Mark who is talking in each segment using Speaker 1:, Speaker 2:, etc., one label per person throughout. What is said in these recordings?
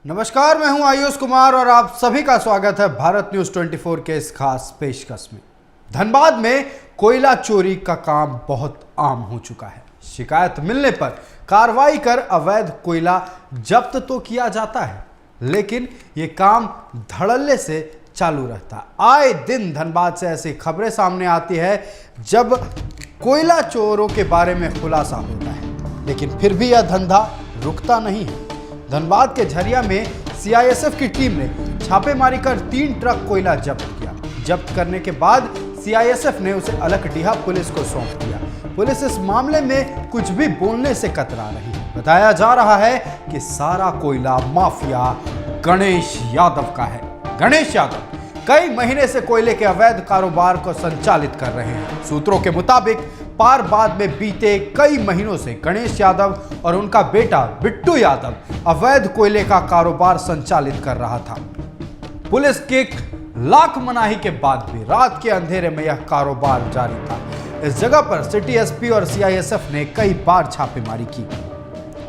Speaker 1: नमस्कार, मैं हूं आयुष कुमार और आप सभी का स्वागत है भारत न्यूज 24 के इस खास पेशकश में। धनबाद में कोयला चोरी का काम बहुत आम हो चुका है। शिकायत मिलने पर कार्रवाई कर अवैध कोयला जब्त तो किया जाता है, लेकिन ये काम धड़ल्ले से चालू रहता है। आए दिन धनबाद से ऐसी खबरें सामने आती है जब कोयला चोरों के बारे में खुलासा होता है, लेकिन फिर भी यह धंधा रुकता नहीं है। धनबाद के झरिया में सीआईएसएफ की टीम ने छापेमारी कर 3 ट्रक कोयला जब्त किया। जब्त करने के बाद सीआईएसएफ ने उसे अलकडीहा पुलिस को सौंप दिया। पुलिस इस मामले में कुछ भी बोलने से कतरा रही है। बताया जा रहा है कि सारा कोयला माफिया गणेश यादव का है। गणेश यादव कई महीने से कोयले के अवैध कारोबार को संचालित कर रहे हैं। सूत्रों के मुताबिक पारबाद में बीते कई महीनों से गणेश यादव और उनका बेटा बिट्टू यादव अवैध कोयले का कारोबार संचालित कर रहा था। पुलिस की लाख मनाही के बाद भी रात के अंधेरे में यह कारोबार जारी था। इस जगह पर सिटी एसपी और सीआईएसएफ ने कई बार छापेमारी की।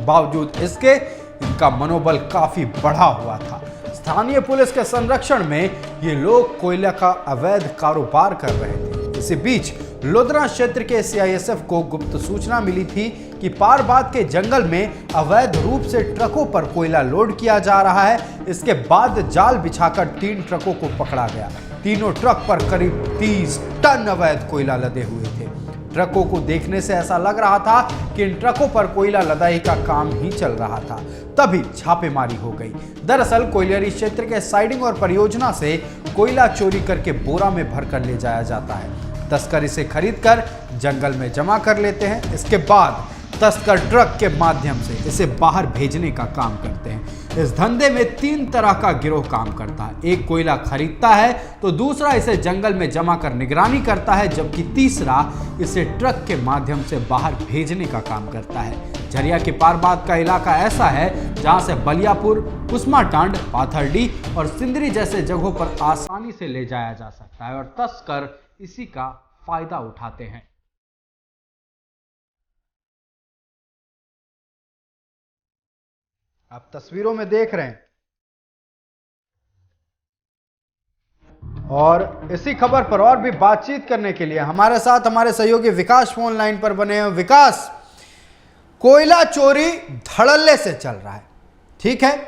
Speaker 1: बावजूद इसके इनका मनोबल काफी बढ़ा हुआ था। स्थानीय पुलिस के संरक्षण में ये लोग कोयला का अवैध कारोबार कर रहे थे। इसी बीच लोधरा क्षेत्र के सीआईएसएफ को गुप्त सूचना मिली थी कि पारबाद के जंगल में अवैध रूप से ट्रकों पर कोयला लोड किया जा रहा है। इसके बाद जाल बिछाकर 3 ट्रकों को पकड़ा गया। तीनों ट्रक पर करीब 30 टन अवैध कोयला लदे हुए थे। ट्रकों को देखने से ऐसा लग रहा था कि इन ट्रकों पर कोयला लदाई का काम ही चल रहा था। तभी छापेमारी हो गई। दरअसल कोयलरी क्षेत्र के साइडिंग और परियोजना से कोयला चोरी करके बोरा में भरकर ले जाया जाता है। तस्कर इसे खरीदकर जंगल में जमा कर लेते हैं। इसके बाद तस्कर ट्रक के माध्यम से इसे बाहर भेजने का काम करते हैं। इस धंधे में 3 तरह का गिरोह काम करता है। एक कोयला खरीदता है तो दूसरा इसे जंगल में जमा कर निगरानी करता है, जबकि तीसरा इसे ट्रक के माध्यम से बाहर भेजने का काम करता है। झरिया के पारबाद का इलाका ऐसा है जहां से बलियापुर, कुसमाटांड, पाथरडी और सिंदरी जैसे जगहों पर आसानी से ले जाया जा सकता है और तस्कर इसी का फायदा उठाते हैं। आप तस्वीरों में देख रहे हैं और इसी खबर पर और भी बातचीत करने के लिए हमारे साथ हमारे सहयोगी विकास फोन लाइन पर बने हैं। विकास, कोयला चोरी धड़ल्ले से चल रहा है, ठीक है।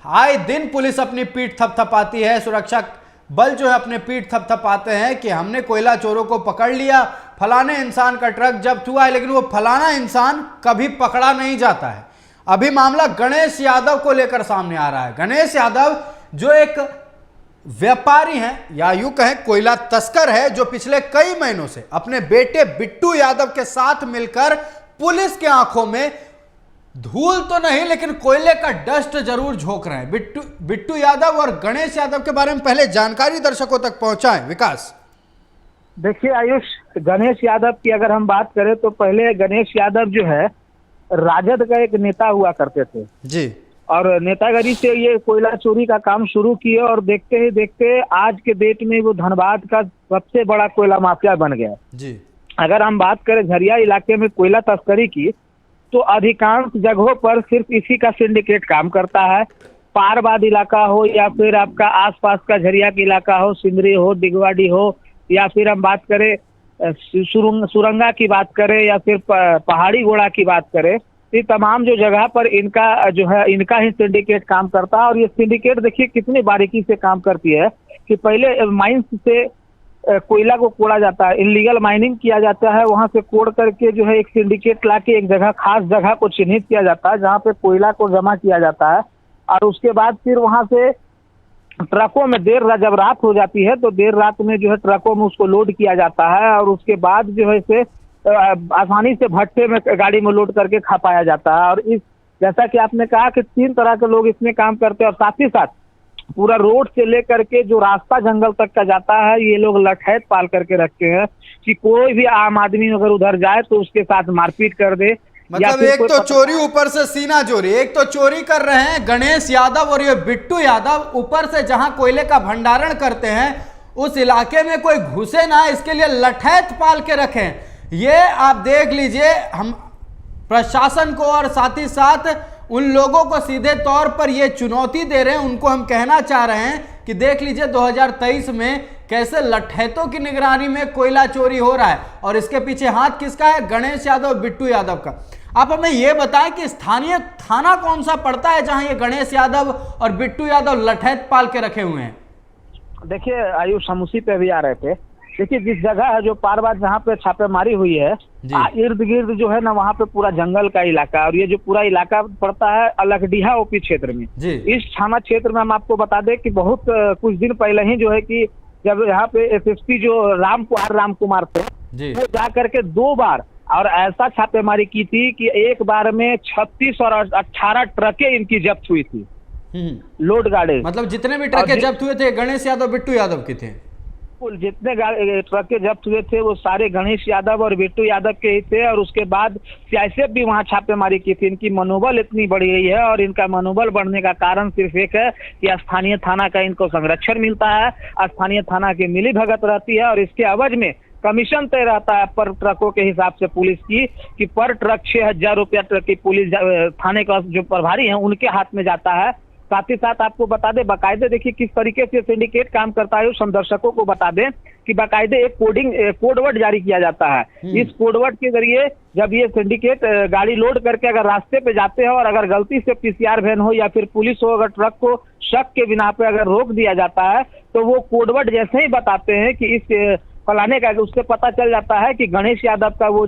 Speaker 1: आए दिन पुलिस अपनी पीठ थपथपाती है, सुरक्षा बल जो है अपने पीठ थपथपाते हैं कि हमने कोयला चोरों को पकड़ लिया, फलाने इंसान का ट्रक जब्त हुआ है, लेकिन वो फलाना इंसान कभी पकड़ा नहीं जाता है। अभी मामला गणेश यादव को लेकर सामने आ रहा है। गणेश यादव जो एक व्यापारी हैं या यूं कहें कोयला तस्कर है, जो पिछले कई महीनों से अपने बेटे बिट्टू यादव के साथ मिलकर पुलिस के आंखों में धूल तो नहीं लेकिन कोयले का डस्ट जरूर झोंक रहे हैं। बिट्टू यादव और गणेश यादव के बारे में पहले जानकारी दर्शकों तक पहुंचाएं। विकास,
Speaker 2: देखिए आयुष, गणेश यादव की अगर हम बात करें तो पहले गणेश यादव जो है राजद का एक नेता हुआ करते थे
Speaker 1: जी, और
Speaker 2: नेतागिरी से ये कोयला चोरी का काम शुरू किए और देखते ही देखते आज के डेट में वो धनबाद का सबसे बड़ा कोयला माफिया बन गया
Speaker 1: जी।
Speaker 2: अगर हम बात करें झरिया इलाके में कोयला तस्करी की तो अधिकांश जगहों पर सिर्फ इसी का सिंडिकेट काम करता है। पारबाद इलाका हो या फिर आपका आसपास का झरिया का इलाका हो, सिंदरी हो, डिगवाडी हो, या फिर हम बात करें सुरंगा की बात करें या फिर पहाड़ी घोड़ा की बात करें, ये तमाम जो जगह पर इनका जो है इनका ही सिंडिकेट काम करता है। और ये सिंडिकेट देखिए कितनी बारीकी से काम करती है कि पहले माइंस से कोयला को कोड़ा जाता है, इलीगल माइनिंग किया जाता है, वहां से कोड़ करके जो है एक सिंडिकेट लाके एक जगह खास जगह को चिन्हित किया जाता है जहां पे कोयला को जमा किया जाता है। और उसके बाद फिर वहां से ट्रकों में जब रात हो जाती है तो देर रात में जो है ट्रकों में उसको लोड किया जाता है और उसके बाद जो है इसे आसानी से भट्टे में गाड़ी में लोड करके खपाया जाता है। और इस जैसा कि आपने कहा कि 3 तरह के लोग इसमें काम करते हैं और साथ ही साथ पूरा रोड से लेकर के जो रास्ता जंगल तक का जाता है ये लोग लठैत पाल करके रखते हैं कि कोई भी आम आदमी अगर उधर जाए तो उसके साथ मारपीट कर दे।
Speaker 1: मतलब एक तो चोरी ऊपर से सीना चोरी, एक तो चोरी कर रहे हैं गणेश यादव और ये बिट्टू यादव, ऊपर से जहां कोयले का भंडारण करते हैं उस इलाके में कोई घुसे ना इसके लिए लठैत पाल के रखें। ये आप देख लीजिए, हम प्रशासन को और साथ ही साथ उन लोगों को सीधे तौर पर ये चुनौती दे रहे हैं, उनको हम कहना चाह रहे हैं कि देख लीजिए 2023 में कैसे लठैतों की निगरानी में कोयला चोरी हो रहा है और इसके पीछे हाथ किसका है? गणेश यादव, बिट्टू यादव का। आप हमें यह बताएं कि स्थानीय थाना कौन सा पड़ता है जहां ये गणेश यादव और बिट्टू यादव लठैत पाल के रखे हुए हैं?
Speaker 2: देखिए आयुष, हम उसी पे भी आ रहे थे। देखिए जिस जगह है जो पारबाद जहाँ पे छापेमारी हुई है, इर्द गिर्द जो है ना वहाँ पे पूरा जंगल का इलाका है और ये जो पूरा इलाका पड़ता है अलगडीहा ओपी क्षेत्र में। इस थाना क्षेत्र में हम आपको बता दें कि बहुत कुछ दिन पहले ही जो है कि जब यहाँ पे एसएसपी जो राम कुमार थे, वो जा करके 2 बार और ऐसा छापेमारी की थी कि एक बार में 36 और 18 ट्रकें इनकी जब्त हुई थी, लोड गाड़ी।
Speaker 1: मतलब जितने भी ट्रकें जब्त हुए थे गणेश यादव, बिट्टू यादव के थे।
Speaker 2: जितने ट्रकें जब्त हुए थे वो सारे गणेश यादव और बिट्टू यादव के ही थे। और उसके बाद सीआईएसएफ भी वहां छापेमारी की थी। इनकी मनोबल इतनी बढ़ गई है और इनका मनोबल बढ़ने का कारण सिर्फ एक है कि स्थानीय थाना का इनको संरक्षण मिलता है, स्थानीय थाना की मिलीभगत रहती है और इसके एवज में कमीशन तय रहता है पर ट्रकों के हिसाब से पुलिस की, कि पर ट्रक 6,000 रुपया ट्रक की पुलिस थाने का जो प्रभारी है उनके हाथ में जाता है। साथ ही साथ आपको बता दें बाकायदे, देखिए किस तरीके से सिंडिकेट काम करता है, उस दर्शकों को बता दें कि बाकायदे एक कोडवर्ड जारी किया जाता है। इस कोडवर्ड के जरिए जब ये सिंडिकेट गाड़ी लोड करके अगर रास्ते पे जाते हैं और अगर गलती से पीसीआर वैन हो या फिर पुलिस हो, अगर ट्रक को शक के बिना पे अगर रोक दिया जाता है तो वो कोडवर्ड जैसे ही बताते हैं कि इस फलाने का, उससे पता चल जाता है कि गणेश यादव का वो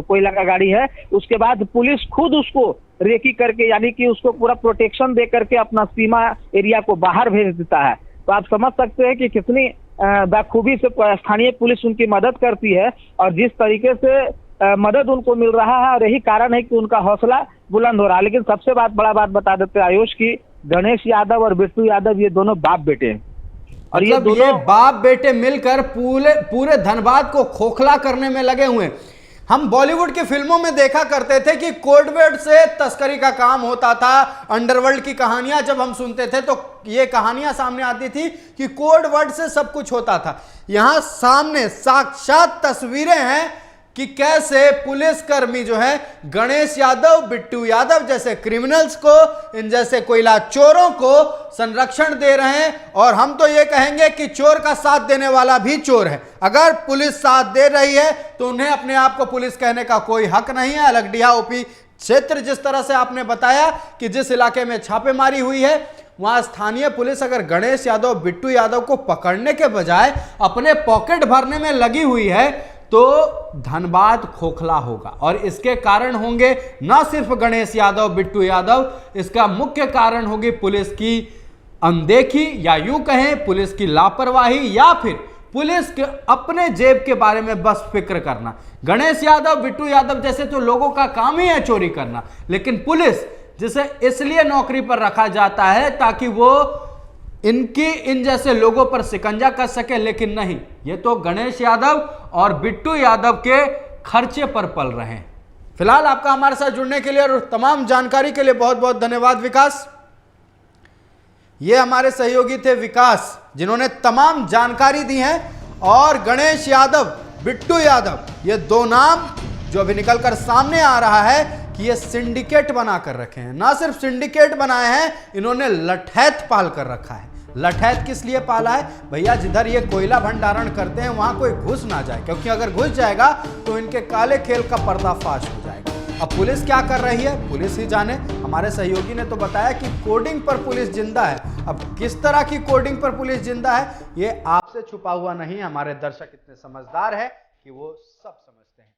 Speaker 2: कोयला का गाड़ी है। उसके बाद पुलिस खुद उसको रेकी करके, यानी कि उसको पूरा प्रोटेक्शन दे करके अपना सीमा एरिया को बाहर भेज देता है। तो आप समझ सकते हैं कि कितनी बखूबी से स्थानीय पुलिस उनकी मदद करती है और जिस तरीके से मदद उनको मिल रहा है, और यही कारण है कि उनका हौसला बुलंद हो रहा है। लेकिन सबसे बड़ा बात बता देते हैं आयुष की, गणेश यादव और बिट्टू यादव ये दोनों बाप बेटे हैं और
Speaker 1: मतलब ये बाप बेटे मिलकर पूरे धनबाद को खोखला करने में लगे हुए हैं। हम बॉलीवुड की फिल्मों में देखा करते थे कि कोडवर्ड से तस्करी का काम होता था। अंडरवर्ल्ड की कहानियां जब हम सुनते थे तो ये कहानियां सामने आती थी कि कोडवर्ड से सब कुछ होता था। यहां सामने साक्षात तस्वीरें हैं कि कैसे पुलिसकर्मी जो है गणेश यादव, बिट्टू यादव जैसे क्रिमिनल्स को, इन जैसे कोयला चोरों को संरक्षण दे रहे हैं। और हम तो ये कहेंगे कि चोर का साथ देने वाला भी चोर है। अगर पुलिस साथ दे रही है तो उन्हें अपने आप को पुलिस कहने का कोई हक नहीं है। अलगडीहा ओपी क्षेत्र, जिस तरह से आपने बताया कि जिस इलाके में छापेमारी हुई है, वहां स्थानीय पुलिस अगर गणेश यादव, बिट्टू यादव को पकड़ने के बजाय अपने पॉकेट भरने में लगी हुई है तो धनबाद खोखला होगा। और इसके कारण होंगे न सिर्फ गणेश यादव, बिट्टू यादव, इसका मुख्य कारण होगी पुलिस की अनदेखी, या यूं कहें पुलिस की लापरवाही, या फिर पुलिस के अपने जेब के बारे में बस फिक्र करना। गणेश यादव, बिट्टू यादव जैसे तो लोगों का काम ही है चोरी करना, लेकिन पुलिस जिसे इसलिए नौकरी पर रखा जाता है ताकि वो इन जैसे लोगों पर शिकंजा कर सके, लेकिन नहीं, ये तो गणेश यादव और बिट्टू यादव के खर्चे पर पल रहे हैं। फिलहाल आपका हमारे साथ जुड़ने के लिए और तमाम जानकारी के लिए बहुत बहुत धन्यवाद विकास। ये हमारे सहयोगी थे विकास, जिन्होंने तमाम जानकारी दी है। और गणेश यादव, बिट्टू यादव, ये 2 नाम जो अभी निकलकर सामने आ रहा है कि ये सिंडिकेट बनाकर रखे हैं। ना सिर्फ सिंडिकेट बनाए हैं, इन्होंने लठैत पाल कर रखा है। लठैत किस लिए पाला है? भैया जिधर ये कोयला भंडारण करते हैं वहां कोई घुस ना जाए, क्योंकि अगर घुस जाएगा तो इनके काले खेल का पर्दाफाश हो जाएगा। अब पुलिस क्या कर रही है, पुलिस ही जाने। हमारे सहयोगी ने तो बताया कि कोडिंग पर पुलिस जिंदा है। अब किस तरह की कोडिंग पर पुलिस जिंदा है, ये आपसे छुपा हुआ नहीं। हमारे दर्शक इतने समझदार है कि वो सब समझते हैं।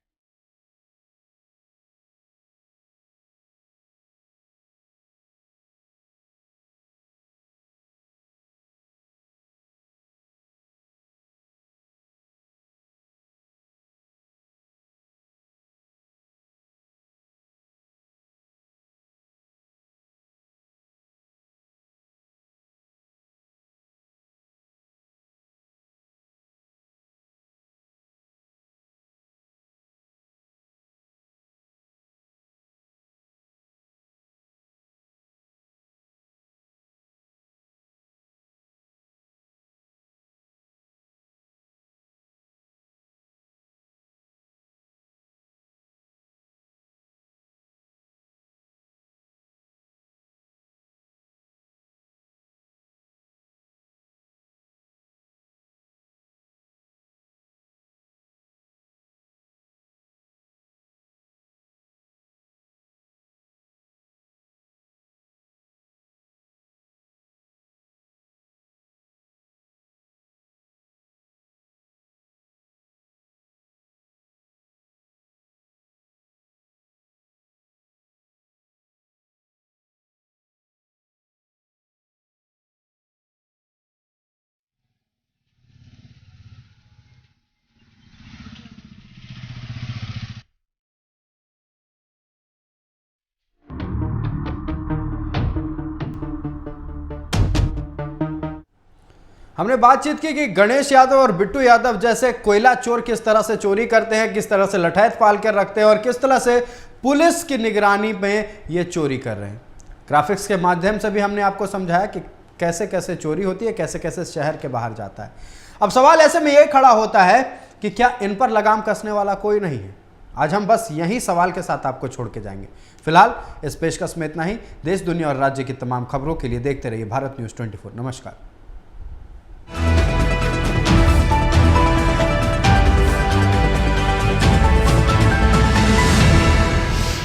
Speaker 1: हमने बातचीत की कि गणेश यादव और बिट्टू यादव जैसे कोयला चोर किस तरह से चोरी करते हैं, किस तरह से लठैत पाल कर रखते हैं और किस तरह से पुलिस की निगरानी में ये चोरी कर रहे हैं। ग्राफिक्स के माध्यम से भी हमने आपको समझाया कि कैसे कैसे चोरी होती है, कैसे कैसे शहर के बाहर जाता है। अब सवाल ऐसे में ये खड़ा होता है कि क्या इन पर लगाम कसने वाला कोई नहीं है? आज हम बस यही सवाल के साथ आपको छोड़ के जाएंगे। फिलहाल इस पेशकश में इतना ही। देश, दुनिया और राज्य की तमाम खबरों के लिए देखते रहिए भारत न्यूज़ 24। नमस्कार।